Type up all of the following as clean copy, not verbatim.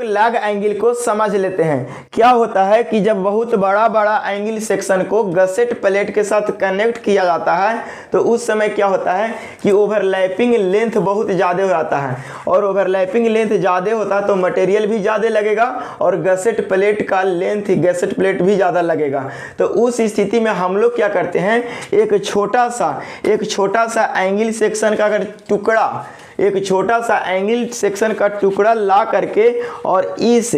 Lag angle को समझ लेते हैं। क्या होता है कि जब बहुत बड़ा बड़ा एंगल सेक्शन को गसेट प्लेट के साथ कनेक्ट किया जाता है तो उस समय क्या होता है कि ओवरलैपिंग लेंथ बहुत ज़्यादा हो जाता है, और ओवरलैपिंग लेंथ ज़्यादा होता है तो मटेरियल भी ज़्यादा लगेगा और गसेट प्लेट का लेंथ गसेट प्लेट भी ज़्यादा लगेगा। तो उस स्थिति में हम लोग क्या करते हैं, एक छोटा सा एंगल सेक्शन का अगर टुकड़ा, एक छोटा सा एंगल सेक्शन का टुकड़ा ला करके और इस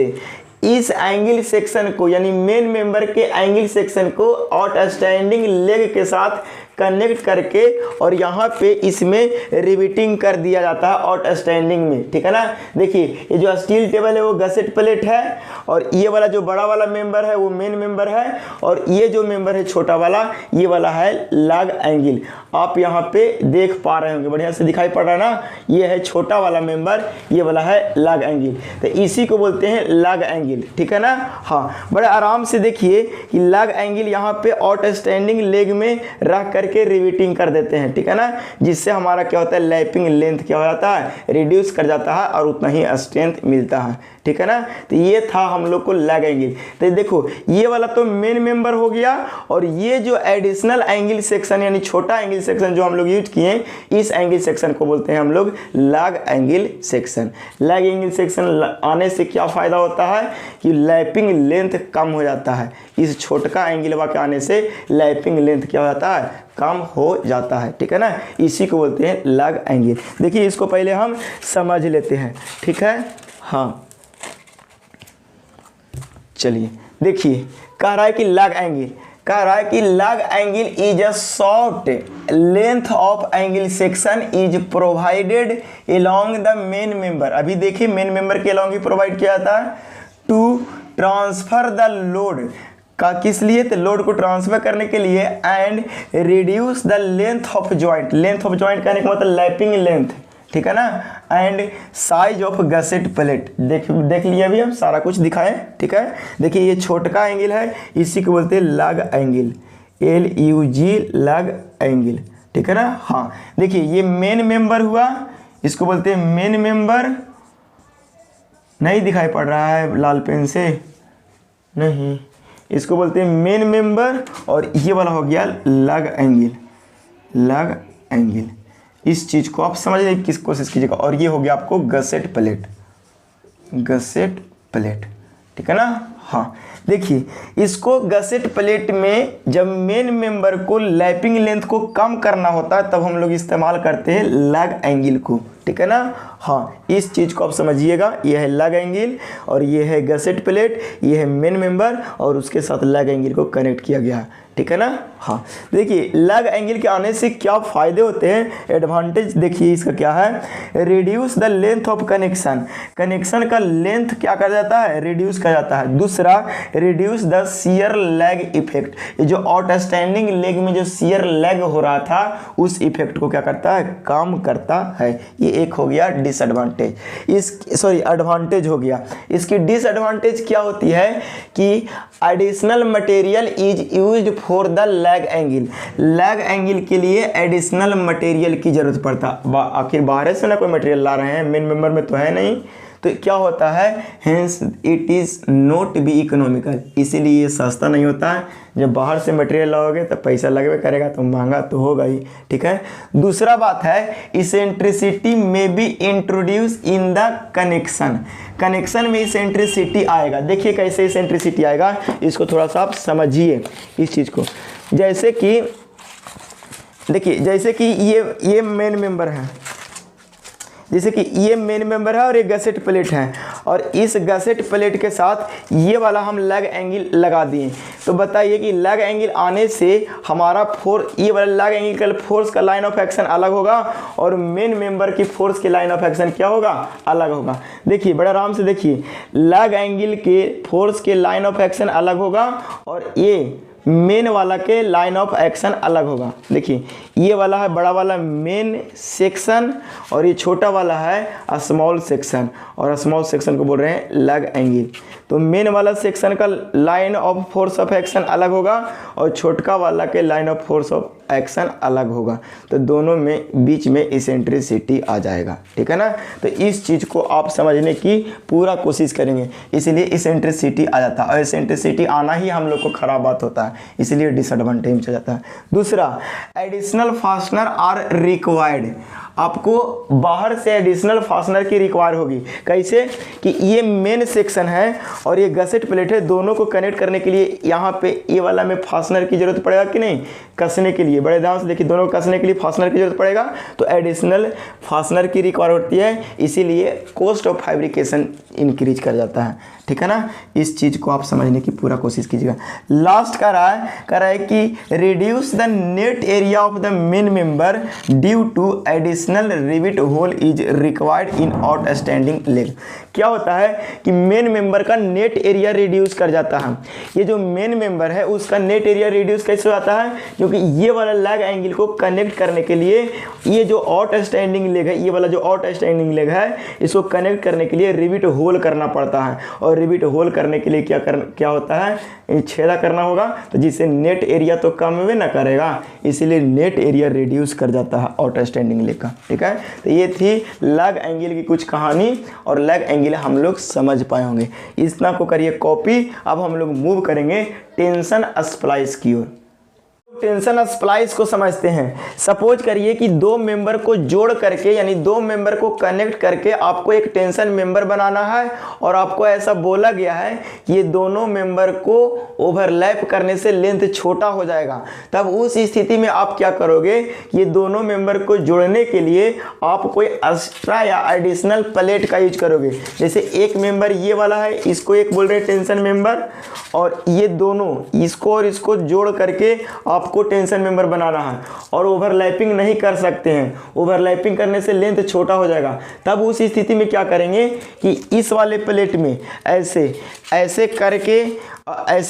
एंगल सेक्शन को यानी मेन मेंबर के एंगल सेक्शन को आउटस्टैंडिंग लेग के साथ कनेक्ट करके और यहाँ पे इसमें रिवेटिंग कर दिया जाता है आउटस्टैंडिंग में, ठीक है ना। देखिए ये जो स्टील टेबल है वो गसेट प्लेट है और ये वाला जो बड़ा वाला मेंबर है वो मेन मेंबर है और ये जो मेंबर है छोटा वाला ये वाला है लैग एंगल। आप यहाँ पे देख पा रहे होंगे, बढ़िया से दिखाई पड़ रहा है ना, ये है छोटा वाला मेंबर, ये वाला है लैग एंगल, तो इसी को बोलते हैं लैग एंगल, ठीक है ना। हाँ, बड़े आराम से देखिए कि लैग एंगल यहाँ पे आउटस्टैंडिंग लेग में रख करके रिवेटिंग कर देते हैं, ठीक है ना, जिससे हमारा क्या होता है लैपिंग लेंथ क्या हो जाता है, रिड्यूस कर जाता है और उतना ही स्ट्रेंथ मिलता है, ठीक है ना। तो ये था हम लोग को लैग एंगल। तो देखो ये वाला तो मेन मेंबर हो गया और ये जो एडिशनल एंगल सेक्शन यानी छोटा एंगल सेक्शन जो हम लोग यूज किए, इस एंगल सेक्शन को बोलते हैं हम लोग lag angle section. Lag angle section आने से क्या फायदा होता है कि लैपिंग लेंथ कम हो जाता है, इस छोटका एंगल के आने से लैपिंग लेंथ क्या हो जाता है, कम हो जाता है, ठीक है ना, इसी को बोलते हैं लैग एंगल। देखिए इसको पहले हम समझ लेते हैं, ठीक है। हाँ चलिए देखिए, कह रहा है कि lag angle is a short length of angle section is provided along the main member. अभी देखिए मेन मेंबर के अलोंग ही प्रोवाइड किया जाता है टू ट्रांसफर द लोड का, किस लिए, तो लोड को ट्रांसफर करने के लिए, and reduce the length of joint. Length of joint कहने का मतलब लैपिंग लेंथ, ठीक है ना, and size of gusset plate. देख लिया अभी हम सारा कुछ दिखाएं, ठीक है। देखिए ये छोटका एंगल है, इसी को बोलते हैं lag angle, LUG lag angle, ठीक है ना। हाँ देखिए ये मेन मेंबर हुआ, इसको बोलते हैं मेन मेंबर, नहीं दिखाई पड़ रहा है लाल पेन से, नहीं, इसको बोलते हैं मेन मेंबर और ये वाला हो गया लैग एंगल। इस चीज़ को आप समझने की कोशिश कीजिएगा। और ये हो गया आपको गसेट प्लेट, ठीक है ना। हाँ देखिए इसको गसेट प्लेट में जब मेन मेंबर को लैपिंग लेंथ को कम करना होता है तब हम लोग इस्तेमाल करते हैं लैग एंगल को, ठीक है ना। हाँ इस चीज़ को आप समझिएगा, ये है लैग एंगल और ये है गसेट प्लेट, ये है मेन मेंबर और उसके साथ लैग एंगल को कनेक्ट किया गया, ठीक है ना। हाँ देखिए लैग एंगल के आने से क्या फ़ायदे होते हैं, एडवांटेज देखिए इसका क्या है, reduce the length of connection का लेंथ क्या कर जाता है, रिड्यूस कर जाता है। दूसरा reduce the shear lag effect, ये जो आउटस्टैंडिंग लेग में जो शियर लैग हो रहा था उस इफेक्ट को क्या करता है, कम करता है। ये एक हो गया डिसएडवांटेज, एडवांटेज हो गया। इसकी डिसएडवांटेज क्या होती है कि additional material is used for the lag angle के लिए एडिशनल मटेरियल की जरूरत पड़ता। आखिर बाहर से ना कोई मटेरियल ला रहे हैं, मेन मेंबर में तो है नहीं, तो क्या होता है, hence it is not be economical, इसीलिए ये सस्ता नहीं होता है। जब बाहर से मटेरियल लाओगे तो पैसा लगवे करेगा तो महंगा तो होगा ही, ठीक है। दूसरा बात है इसेंट्रिसिटी में be introduce in the connection में इसेंट्रिसिटी आएगा। देखिए कैसे इसेंट्रिसिटी आएगा, इसको थोड़ा सा आप समझिए इस चीज़ को। जैसे कि देखिए, जैसे कि ये मेन मेंबर है, जैसे कि ये मेन मेंबर है और ये गसेट प्लेट है और इस गसेट प्लेट के साथ ये वाला हम लैग एंगल लगा दिए। तो बताइए कि लैग एंगल आने से हमारा ये वाला लैग एंगल का फोर्स का लाइन ऑफ एक्शन अलग होगा और मेन मेंबर की फोर्स की लाइन ऑफ एक्शन क्या होगा, अलग होगा। देखिए बड़े आराम से देखिए, लैग एंगल के फोर्स के लाइन ऑफ एक्शन अलग होगा और ये मेन वाला के लाइन ऑफ एक्शन अलग होगा। देखिए ये वाला है बड़ा वाला मेन सेक्शन और ये छोटा वाला है स्मॉल सेक्शन, और स्मॉल सेक्शन को बोल रहे हैं लैग एंगल। तो मेन वाला सेक्शन का line of force of action अलग होगा और छोटका वाला के line of force of action अलग होगा, तो दोनों में बीच में इसेंट्रिसिटी आ जाएगा, ठीक है ना। तो इस चीज़ को आप समझने की पूरा कोशिश करेंगे, इसलिए इसेंट्रिसिटी आ जाता है और इसेंट्रिसिटी आना ही हम लोग को खराब बात होता है, इसलिए डिसएडवांटेज हो जाता है। दूसरा, एडिशनल फास्टनर आर रिक्वायर्ड, आपको बाहर से एडिशनल फास्टनर की रिक्वायर होगी। कैसे कि ये मेन सेक्शन है और ये गसेट प्लेट है, दोनों को कनेक्ट करने के लिए यहाँ पे ये वाला में फास्टनर की जरूरत पड़ेगा कि नहीं, कसने के लिए। बड़े ध्यान से देखिए, दोनों को कसने के लिए फास्टनर की जरूरत पड़ेगा, तो एडिशनल फास्टनर की रिक्वायर होती है, इसीलिए कॉस्ट ऑफ फैब्रिकेशन इंक्रीज कर जाता है, ठीक है ना। इस चीज़ को आप समझने की पूरा कोशिश कीजिएगा। लास्ट कह रहा है कि reduce the net area of the main member due to additional rivet hole is required in outstanding leg. क्या होता है कि मेन मेंबर का नेट एरिया रिड्यूस कर जाता है। ये जो मेन मेंबर है उसका नेट एरिया रिड्यूस कैसे होता है, क्योंकि ये वाला लेग एंगल को कनेक्ट करने के लिए ये जो आउटस्टैंडिंग लेग है, ये वाला जो आउटस्टैंडिंग लेग है, इसको कनेक्ट करने के लिए रिविट होल करना पड़ता है, और रिविट होल करने के लिए क्या होता है, छेदा करना होगा, तो जिससे नेट एरिया तो कम भी ना करेगा, इसीलिए नेट एरिया रिड्यूस कर जाता है आउटस्टैंडिंग लेग का, ठीक है। तो ये थी लेग एंगल की कुछ कहानी, और लेग एंगल हम लोग समझ पाए होंगे। इतना को करिए कॉपी। अब हम लोग मूव करेंगे टेंशन स्प्लाइस की ओर। टेंशन स्प्लाइस को समझते हैं। सपोज करिए कि दो मेंबर को जोड़ करके, यानी दो मेंबर को कनेक्ट करके आपको एक टेंशन मेंबर बनाना है, और आपको ऐसा बोला गया है कि ये दोनों मेंबर को ओवरलैप करने से लेंथ छोटा हो जाएगा। तब उस स्थिति में आप क्या करोगे, ये दोनों मेंबर को जोड़ने के लिए आप कोई एक्स्ट्रा या एडिशनल प्लेट का यूज करोगे। जैसे एक मेंबर ये वाला है, इसको एक बोल रहे हैं टेंशन मेंबर, और ये दोनों इसको और इसको जोड़ करके आपको टेंशन मेंबर बनाना है, और ओवरलैपिंग नहीं कर सकते हैं, ओवरलैपिंग करने से लेंथ छोटा हो जाएगा। तब उस स्थिति में क्या करेंगे कि इस वाले प्लेट में ऐसे ऐसे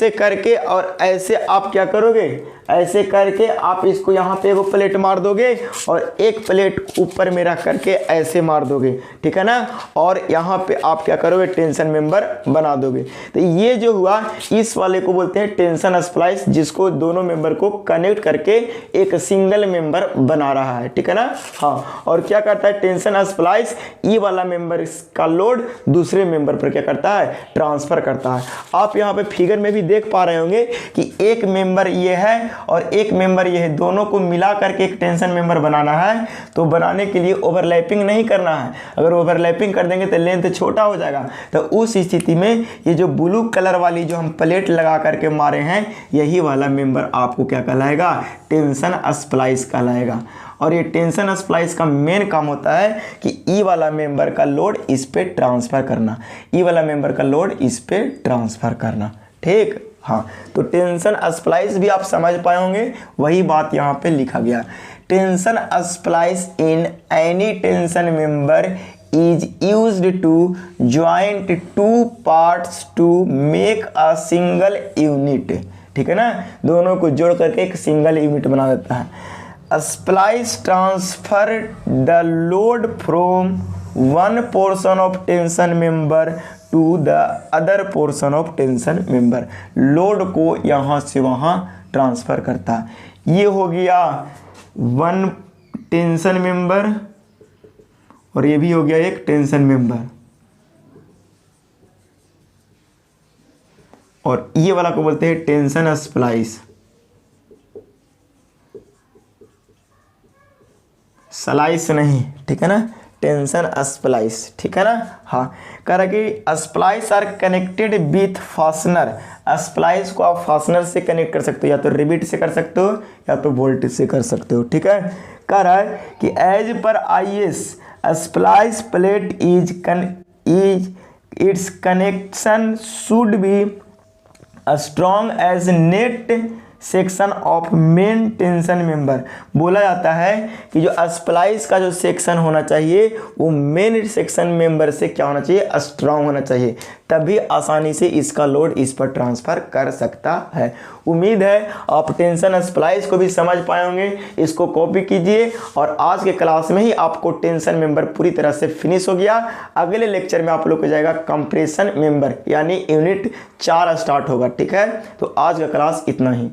करके और ऐसे आप क्या करोगे, ऐसे करके आप इसको यहाँ पे वो प्लेट मार दोगे, और एक प्लेट ऊपर में रख करके ऐसे मार दोगे, ठीक है ना, और यहाँ पे आप क्या करोगे, टेंशन मेंबर बना दोगे। तो ये जो हुआ, इस वाले को बोलते हैं टेंशन स्प्लाइस, जिसको दोनों मेंबर को कनेक्ट करके एक सिंगल मेंबर बना रहा है, ठीक है ना। हाँ, और क्या करता है टेंशन स्प्लाइस, ये वाला मेंबर का लोड दूसरे मेंबर पर क्या करता है, ट्रांसफर करता है। आप यहाँ पे फिगर में भी देख पा रहे होंगे कि एक मेंबर ये है और एक मेंबर ये है, दोनों को मिला करके एक टेंशन मेंबर बनाना है। तो बनाने के लिए ओवरलैपिंग नहीं करना है, अगर ओवरलैपिंग कर देंगे तो लेंथ छोटा हो जाएगा। तो उस स्थिति में ये जो ब्लू कलर वाली जो हम प्लेट लगा करके मारे हैं, यही वाला मेंबर आपको क्या कहलाएगा, टेंशन स्प्लाइस कहलाएगा। और ये टेंशन स्प्लाइस का मेन काम होता है कि ई वाला मेंबर का लोड इस पे ट्रांसफर करना, ई वाला मेंबर का लोड इस पे ट्रांसफर करना, ठीक। हाँ, तो टेंशन स्प्लाइस भी आप समझ पाए होंगे, वही बात यहाँ पे लिखा गया। Tension splice in any tension member is used to joint two parts to make a single unit, ठीक है ना, दोनों को जोड़ करके एक सिंगल यूनिट बना देता है। Splice transfer the load from one portion of tension member to the other portion of tension member, load को यहाँ से वहाँ ट्रांसफर करता है। ये हो गया वन टेंशन मेंबर, और ये भी हो गया एक टेंशन मेंबर, और ये वाला को बोलते हैं टेंशन स्प्लाइस, स्लाइस नहीं, ठीक है ना, टेंशन स्प्लाइस, ठीक है ना। हाँ, कह रहा कि splice are connected with fastener, splice को आप फास्टनर से कनेक्ट कर सकते हो, या तो रिबिट से कर सकते हो या तो बोल्ट से कर सकते हो, ठीक है। कह रहा है कि एज पर IS splice plate its connection should be strong as net section of main tension member. बोला जाता है कि जो स्प्लाइस का जो सेक्शन होना चाहिए वो मेन सेक्शन मेंबर से क्या होना चाहिए, स्ट्रॉन्ग होना चाहिए, तभी आसानी से इसका लोड इस पर ट्रांसफ़र कर सकता है। उम्मीद है आप टेंशन स्प्लाइस को भी समझ पाए होंगे। इसको कॉपी कीजिए और आज के क्लास में ही आपको टेंशन मेंबर पूरी तरह से फिनिश हो गया। अगले लेक्चर में आप लोग को जाएगा कंप्रेशन मेंबर यानी यूनिट 4 स्टार्ट होगा। ठीक है, तो आज का क्लास इतना ही।